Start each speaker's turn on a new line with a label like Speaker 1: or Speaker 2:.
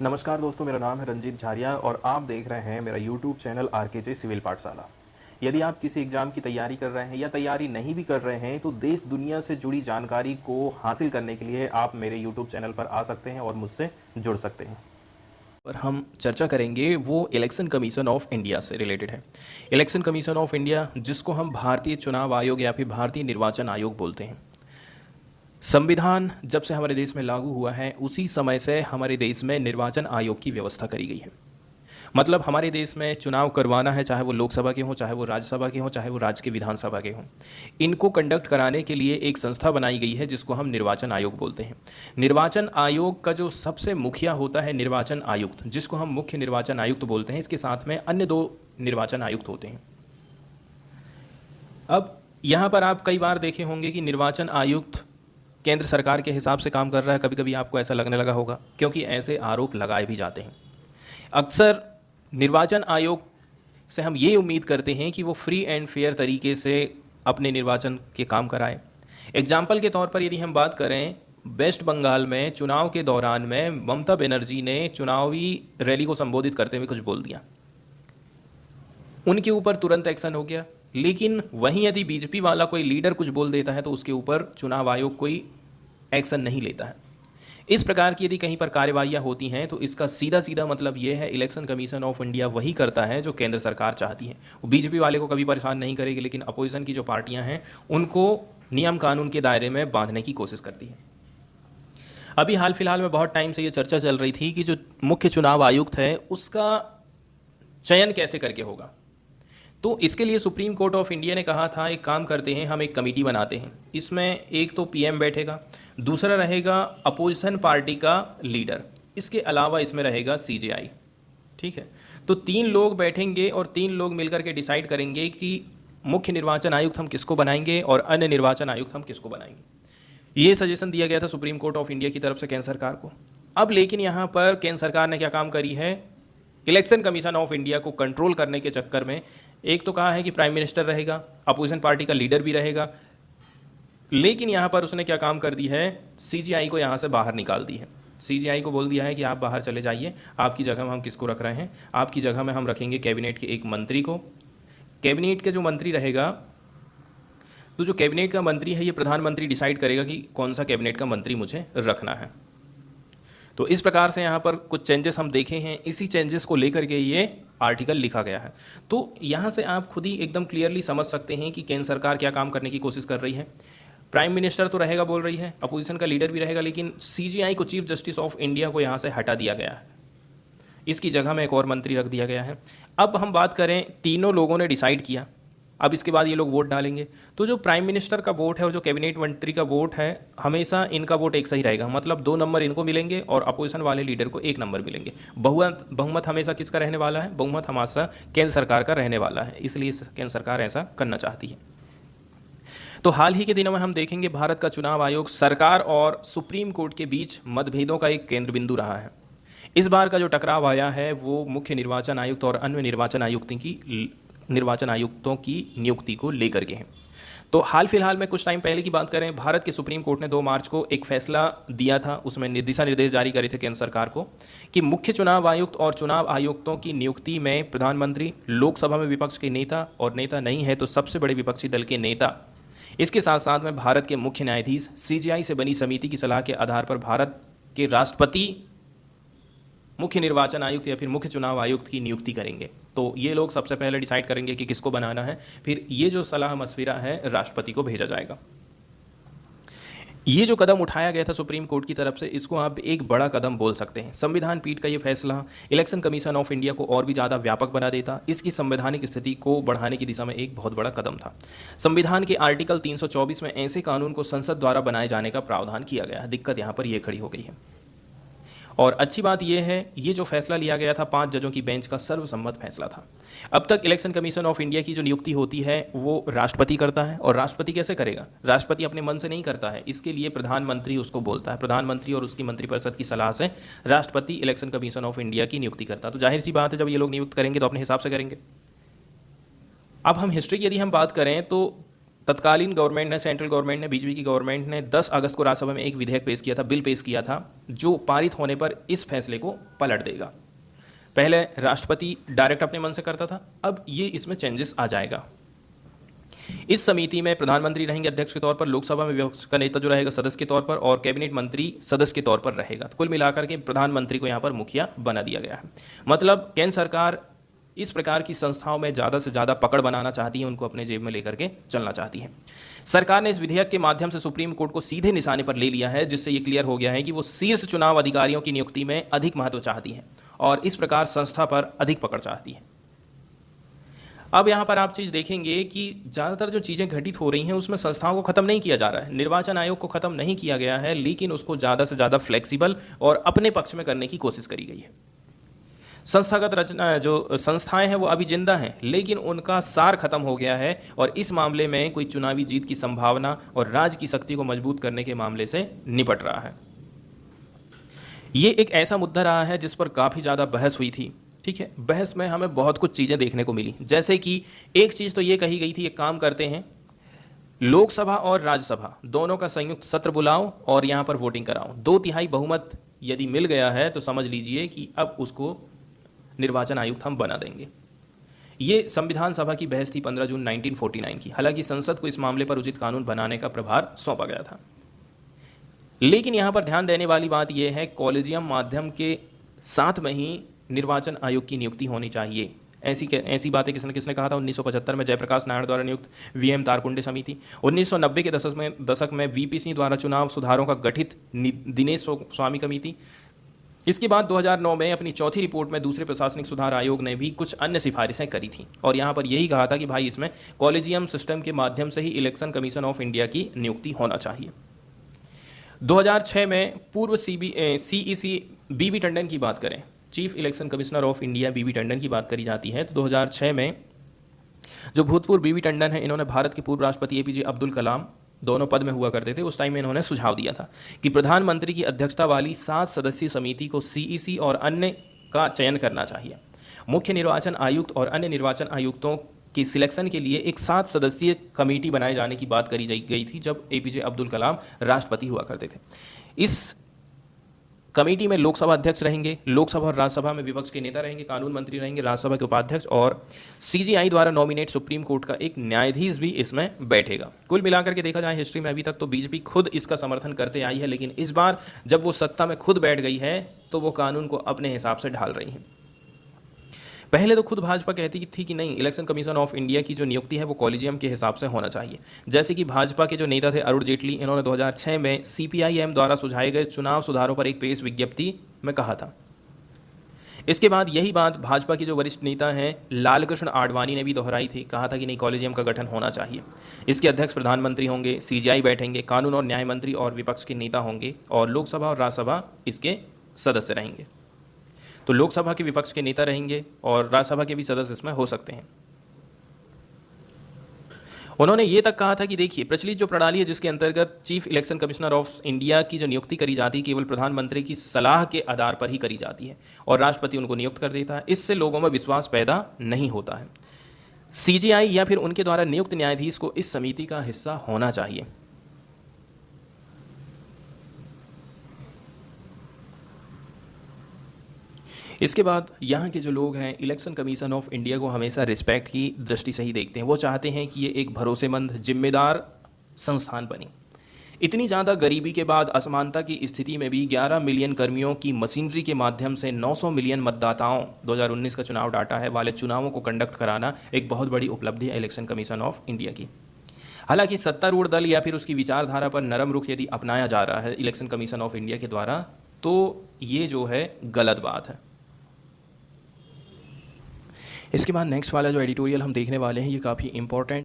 Speaker 1: नमस्कार दोस्तों, मेरा नाम है रंजीत झारिया और आप देख रहे हैं मेरा यूट्यूब चैनल आरकेजे सिविल पाठशाला। यदि आप किसी एग्ज़ाम की तैयारी कर रहे हैं या तैयारी नहीं भी कर रहे हैं तो देश दुनिया से जुड़ी जानकारी को हासिल करने के लिए आप मेरे यूट्यूब चैनल पर आ सकते हैं और मुझसे जुड़ सकते हैं।
Speaker 2: पर हम चर्चा करेंगे वो इलेक्शन कमीशन ऑफ इंडिया से रिलेटेड है। इलेक्शन कमीशन ऑफ इंडिया, जिसको हम भारतीय चुनाव आयोग या फिर भारतीय निर्वाचन आयोग बोलते हैं। संविधान जब से हमारे देश में लागू हुआ है उसी समय से हमारे देश में निर्वाचन आयोग की व्यवस्था करी गई है। मतलब हमारे देश में चुनाव करवाना है, चाहे वो लोकसभा के हों, चाहे वो राज्यसभा के हों, चाहे वो राज्य के विधानसभा के हों, इनको कंडक्ट कराने के लिए एक संस्था बनाई गई है जिसको हम निर्वाचन आयोग बोलते हैं। निर्वाचन आयोग का जो सबसे मुखिया होता है निर्वाचन आयुक्त, जिसको हम मुख्य निर्वाचन आयुक्त बोलते हैं। इसके साथ में अन्य दो निर्वाचन आयुक्त होते हैं। अब यहाँ पर आप कई बार देखे होंगे कि निर्वाचन आयुक्त केंद्र सरकार के हिसाब से काम कर रहा है। कभी कभी आपको ऐसा लगने लगा होगा, क्योंकि ऐसे आरोप लगाए भी जाते हैं। अक्सर निर्वाचन आयोग से हम ये उम्मीद करते हैं कि वो फ्री एंड फेयर तरीके से अपने निर्वाचन के काम कराए। एग्जाम्पल के तौर पर यदि हम बात करें, वेस्ट बंगाल में चुनाव के दौरान में ममता बनर्जी ने चुनावी रैली को संबोधित करते हुए कुछ बोल दिया, उनके ऊपर तुरंत एक्शन हो गया। लेकिन वहीं यदि बीजेपी वाला कोई लीडर कुछ बोल देता है तो उसके ऊपर चुनाव आयोग कोई एक्शन नहीं लेता है। इस प्रकार की यदि कहीं पर कार्रवाइयाँ होती हैं तो इसका सीधा सीधा मतलब ये है, इलेक्शन कमीशन ऑफ इंडिया वही करता है जो केंद्र सरकार चाहती है। वो बीजेपी वाले को कभी परेशान नहीं करेगी, लेकिन अपोजिशन की जो पार्टियां हैं उनको नियम कानून के दायरे में बांधने की कोशिश करती है। अभी हाल फिलहाल में बहुत टाइम से ये चर्चा चल रही थी कि जो मुख्य चुनाव आयुक्त है उसका चयन कैसे करके होगा। तो इसके लिए सुप्रीम कोर्ट ऑफ इंडिया ने कहा था, एक काम करते हैं, हम एक कमेटी बनाते हैं। इसमें एक तो पीएम बैठेगा, दूसरा रहेगा अपोजिशन पार्टी का लीडर, इसके अलावा इसमें रहेगा सीजेआई। ठीक है, तो 3 लोग बैठेंगे और 3 लोग मिलकर के डिसाइड करेंगे कि मुख्य निर्वाचन आयुक्त हम किसको बनाएंगे और अन्य निर्वाचन आयुक्त हम किसको बनाएंगे। ये सजेशन दिया गया था सुप्रीम कोर्ट ऑफ इंडिया की तरफ से केंद्र सरकार को। अब लेकिन यहाँ पर केंद्र सरकार ने क्या काम करी है, इलेक्शन कमीशन ऑफ इंडिया को कंट्रोल करने के चक्कर में एक तो कहा है कि प्राइम मिनिस्टर रहेगा, अपोजिशन पार्टी का लीडर भी रहेगा, लेकिन यहाँ पर उसने क्या काम कर दी है, सीजीआई को यहाँ से बाहर निकाल दी है। सीजीआई को बोल दिया है कि आप बाहर चले जाइए, आपकी जगह में हम किसको रख रहे हैं, आपकी जगह में हम रखेंगे कैबिनेट के एक मंत्री को। कैबिनेट के जो मंत्री रहेगा, तो जो कैबिनेट का मंत्री है ये प्रधानमंत्री डिसाइड करेगा कि कौन सा कैबिनेट का मंत्री मुझे रखना है। तो इस प्रकार से यहाँ पर कुछ चेंजेस हम देखे हैं, इसी चेंजेस को लेकर के ये आर्टिकल लिखा गया है। तो यहाँ से आप खुद ही एकदम क्लियरली समझ सकते हैं कि केंद्र सरकार क्या काम करने की कोशिश कर रही है। प्राइम मिनिस्टर तो रहेगा बोल रही है, अपोजिशन का लीडर भी रहेगा, लेकिन सीजीआई को, चीफ जस्टिस ऑफ इंडिया को यहाँ से हटा दिया गया है, इसकी जगह में एक और मंत्री रख दिया गया है। अब हम बात करें, तीनों लोगों ने डिसाइड किया, अब इसके बाद ये लोग वोट डालेंगे। तो जो प्राइम मिनिस्टर का वोट है और जो कैबिनेट मंत्री का वोट है, हमेशा इनका वोट एक सही रहेगा। मतलब 2 नंबर इनको मिलेंगे और अपोजिशन वाले लीडर को 1 नंबर मिलेंगे। बहुमत हमेशा किसका रहने वाला है, बहुमत हमेशा केंद्र सरकार का रहने वाला है, इसलिए केंद्र सरकार ऐसा करना चाहती है। तो हाल ही के दिनों में हम देखेंगे भारत का चुनाव आयोग सरकार और सुप्रीम कोर्ट के बीच मतभेदों का एक केंद्र बिंदु रहा है। इस बार का जो टकराव आया है वो मुख्य निर्वाचन आयुक्त और अन्य निर्वाचन आयुक्तों की नियुक्ति को लेकर के हैं। तो हाल फिलहाल में कुछ टाइम पहले की बात करें, भारत के सुप्रीम कोर्ट ने 2 मार्च को एक फैसला दिया था, उसमें दिशा निर्देश जारी करे थे केंद्र सरकार को कि मुख्य चुनाव आयुक्त और चुनाव आयुक्तों की नियुक्ति में प्रधानमंत्री, लोकसभा में विपक्ष के नेता और नेता नहीं है तो सबसे बड़े विपक्षी दल के नेता, इसके साथ साथ में भारत के मुख्य न्यायाधीश सीजीआई से बनी समिति की सलाह के आधार पर भारत के राष्ट्रपति मुख्य निर्वाचन आयुक्त या फिर मुख्य चुनाव आयुक्त की नियुक्ति करेंगे। तो ये लोग सबसे पहले डिसाइड करेंगे कि किसको बनाना है, फिर ये जो सलाह मशविरा है राष्ट्रपति को भेजा जाएगा। ये जो कदम उठाया गया था सुप्रीम कोर्ट की तरफ से, इसको आप एक बड़ा कदम बोल सकते हैं। संविधान पीठ का ये फैसला इलेक्शन कमीशन ऑफ इंडिया को और भी ज़्यादा व्यापक बना देता, इसकी संवैधानिक स्थिति को बढ़ाने की दिशा में एक बहुत बड़ा कदम था। संविधान के आर्टिकल 324 में ऐसे कानून को संसद द्वारा बनाए जाने का प्रावधान किया गया है। दिक्कत यहाँ पर यह खड़ी हो गई है। और अच्छी बात यह है, ये जो फैसला लिया गया था 5 जजों की बेंच का सर्वसम्मत फैसला था। अब तक इलेक्शन कमीशन ऑफ इंडिया की जो नियुक्ति होती है वो राष्ट्रपति करता है, और राष्ट्रपति कैसे करेगा, राष्ट्रपति अपने मन से नहीं करता है, इसके लिए प्रधानमंत्री उसको बोलता है। प्रधानमंत्री और उसकी मंत्रिपरिषद की सलाह से राष्ट्रपति इलेक्शन कमीशन ऑफ इंडिया की नियुक्ति करता है। तो जाहिर सी बात है, जब ये लोग नियुक्त करेंगे तो अपने हिसाब से करेंगे। अब हम हिस्ट्री की यदि हम बात करें तो तत्कालीन गवर्नमेंट ने, सेंट्रल गवर्नमेंट ने, बीजेपी की गवर्नमेंट ने 10 अगस्त को राज्यसभा में एक विधेयक पेश किया था, बिल पेश किया था, जो पारित होने पर इस फैसले को पलट देगा। पहले राष्ट्रपति डायरेक्ट अपने मन से करता था, अब ये इसमें चेंजेस आ जाएगा। इस समिति में प्रधानमंत्री रहेंगे अध्यक्ष के तौर पर, लोकसभा में विपक्ष का नेता जो रहेगा सदस्य के तौर पर, और कैबिनेट मंत्री सदस्य के तौर पर रहेगा। तो कुल मिलाकर के प्रधानमंत्री को यहाँ पर मुखिया बना दिया गया है। मतलब केंद्र सरकार इस प्रकार की संस्थाओं में ज़्यादा से ज़्यादा पकड़ बनाना चाहती है, उनको अपने जेब में लेकर के चलना चाहती है। सरकार ने इस विधेयक के माध्यम से सुप्रीम कोर्ट को सीधे निशाने पर ले लिया है, जिससे ये क्लियर हो गया है कि वो शीर्ष चुनाव अधिकारियों की नियुक्ति में अधिक महत्व चाहती है और इस प्रकार संस्था पर अधिक पकड़ चाहती है। अब यहाँ पर आप चीज़ देखेंगे कि ज़्यादातर जो चीज़ें घटित हो रही हैं उसमें संस्थाओं को ख़त्म नहीं किया जा रहा है, निर्वाचन आयोग को ख़त्म नहीं किया गया है, लेकिन उसको ज़्यादा से ज़्यादा फ्लेक्सिबल और अपने पक्ष में करने की कोशिश करी गई है। संस्थागत रचना जो संस्थाएं हैं वो अभी जिंदा हैं, लेकिन उनका सार खत्म हो गया है और इस मामले में कोई चुनावी जीत की संभावना और राज्य की शक्ति को मजबूत करने के मामले से निपट रहा है। ये एक ऐसा मुद्दा रहा है जिस पर काफ़ी ज़्यादा बहस हुई थी। ठीक है, बहस में हमें बहुत कुछ चीज़ें देखने को मिली, जैसे कि एक चीज़ तो ये कही गई थी, एक काम करते हैं, लोकसभा और राज्यसभा दोनों का संयुक्त सत्र बुलाओ और यहाँ पर वोटिंग कराओ। 2/3 बहुमत यदि मिल गया है तो समझ लीजिए कि अब उसको निर्वाचन आयुक्त हम बना देंगे। ये संविधान सभा की बहस थी 15 जून 1949 की। हालांकि संसद को इस मामले पर उचित कानून बनाने का प्रभार सौंपा गया था, लेकिन यहाँ पर ध्यान देने वाली बात यह है, कॉलेजियम माध्यम के साथ में ही निर्वाचन आयोग की नियुक्ति होनी चाहिए। ऐसी बातें किसने कहा था? 1975 में जयप्रकाश नारायण द्वारा नियुक्त वीएम तारकुंडे समिति, 1990 के दशक में वीपी सिंह द्वारा चुनाव सुधारों का गठित दिनेश स्वामी कमेटी। इसके बाद 2009 में अपनी चौथी रिपोर्ट में दूसरे प्रशासनिक सुधार आयोग ने भी कुछ अन्य सिफारिशें करी थी और यहाँ पर यही कहा था कि भाई इसमें कॉलेजियम सिस्टम के माध्यम से ही इलेक्शन कमीशन ऑफ इंडिया की नियुक्ति होना चाहिए। 2006 में पूर्व सीईसी बीबी टंडन की बात करें, chief election commissioner of India BB Tandon की बात करी जाती है, तो 2006 में जो भूतपूर्व बीबी टंडन है, इन्होंने भारत के पूर्व राष्ट्रपति एपीजे अब्दुल कलाम दोनों पद में हुआ करते थे, उस टाइम में इन्होंने सुझाव दिया था कि प्रधानमंत्री की अध्यक्षता वाली 7 सदस्यीय समिति को सीईसी और अन्य का चयन करना चाहिए। मुख्य निर्वाचन आयुक्त और अन्य निर्वाचन आयुक्तों की सिलेक्शन के लिए एक 7 सदस्यीय कमेटी बनाए जाने की बात करी गई थी जब एपीजे अब्दुल कलाम राष्ट्रपति हुआ करते थे। इस कमेटी में लोकसभा अध्यक्ष रहेंगे, लोकसभा और राज्यसभा में विपक्ष के नेता रहेंगे, कानून मंत्री रहेंगे, राज्यसभा के उपाध्यक्ष और सीजीआई द्वारा नॉमिनेट सुप्रीम कोर्ट का एक न्यायाधीश भी इसमें बैठेगा। कुल मिलाकर के देखा जाए हिस्ट्री में अभी तक तो बीजेपी खुद इसका समर्थन करते आई है, लेकिन इस बार जब वो सत्ता में खुद बैठ गई है तो वो कानून को अपने हिसाब से ढाल रही है। पहले तो खुद भाजपा कहती थी कि नहीं, इलेक्शन कमीशन ऑफ इंडिया की जो नियुक्ति है वो कॉलेजियम के हिसाब से होना चाहिए। जैसे कि भाजपा के जो नेता थे अरुण जेटली, इन्होंने 2006 में सीपीआईएम द्वारा सुझाए गए चुनाव सुधारों पर एक प्रेस विज्ञप्ति में कहा था। इसके बाद यही बात भाजपा के जो वरिष्ठ नेता हैं लालकृष्ण आडवाणी ने भी दोहराई थी, कहा था कि नहीं, कॉलेजियम का गठन होना चाहिए। इसके अध्यक्ष प्रधानमंत्री होंगे, सीजीआई बैठेंगे, कानून और न्याय मंत्री और विपक्ष के नेता होंगे और लोकसभा और राज्यसभा इसके सदस्य रहेंगे। तो लोकसभा के विपक्ष के नेता रहेंगे और राज्यसभा के भी सदस्य इसमें हो सकते हैं। उन्होंने ये तक कहा था कि देखिए, प्रचलित जो प्रणाली है जिसके अंतर्गत chief election commissioner of India की जो नियुक्ति करी जाती है केवल प्रधानमंत्री की सलाह के आधार पर ही करी जाती है और राष्ट्रपति उनको नियुक्त कर देता है, इससे लोगों में विश्वास पैदा नहीं होता है। सीजीआई या फिर उनके द्वारा नियुक्त न्यायाधीश को इस समिति का हिस्सा होना चाहिए। इसके बाद यहाँ के जो लोग हैं इलेक्शन कमीशन ऑफ इंडिया को हमेशा रिस्पेक्ट की दृष्टि से ही देखते हैं। वो चाहते हैं कि ये एक भरोसेमंद जिम्मेदार संस्थान बने। इतनी ज़्यादा गरीबी के बाद असमानता की स्थिति में भी 11 मिलियन कर्मियों की मशीनरी के माध्यम से 900 मिलियन मतदाताओं 2019 का चुनाव डाटा है वाले चुनावों को कंडक्ट कराना एक बहुत बड़ी उपलब्धि है इलेक्शन कमीशन ऑफ इंडिया की। हालांकि सत्तारूढ़ दल या फिर उसकी विचारधारा पर नरम रुख यदि अपनाया जा रहा है इलेक्शन कमीशन ऑफ इंडिया के द्वारा, तो ये जो है गलत बात है। इसके बाद नेक्स्ट वाला जो एडिटोरियल हम देखने वाले हैं ये काफ़ी इंपॉर्टेंट